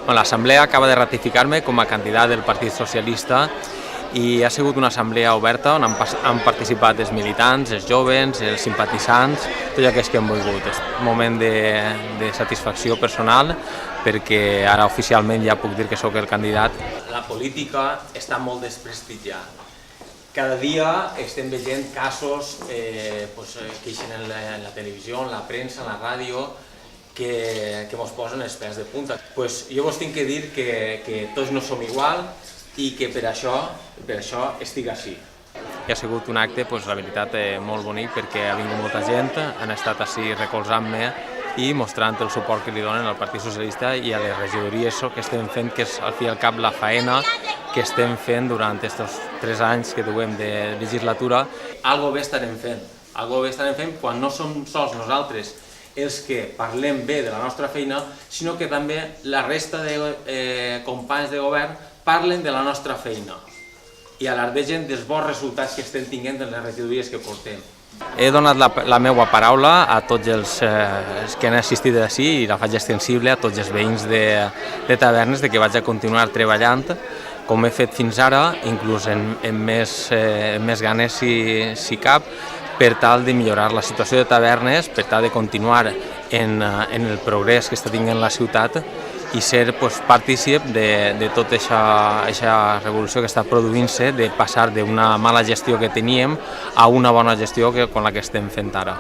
L'Assemblea acaba de ratificar-me com a candidat del Partit Socialista i ha sigut una assemblea oberta on han participat els militants, els joves, els simpatitzants, tots aquells que hem volgut. És un moment de satisfacció personal perquè ara oficialment ja puc dir que sóc el candidat. La política està molt desprestigiada. Cada dia estem veient casos que ixen en la televisió, en la premsa, en la ràdio, que ens posen els pèls de punta. Jo vos tinc que dir que tots no som igual i que per això estic així. Ha sigut un acte, la veritat, molt bonic perquè ha vingut molta gent, han estat així recolzant-me i mostrant el suport que li donen al Partit Socialista i a les regidories que estem fent, que és al fi i al cap la faena que estem fent durant aquests 3 anys que duem de legislatura. Algo bé estarem fent quan no som sols nosaltres els que parlem bé de la nostra feina, sinó que també la resta de companys de govern parlen de la nostra feina i alardegen dels bons resultats que estem tinguent en les regidories que portem. He donat la meva paraula a tots els que han assistit així i la faig extensible a tots els veïns de Tavernes que vaig a continuar treballant com he fet fins ara, inclús amb més ganes si cap, per tal de millorar la situació de Tavernes, per tal de continuar en el progrés que està tinguent la ciutat i ser partícip de tota aquesta revolució que està produint-se, de passar d'una mala gestió que teníem a una bona gestió com la que estem fent ara.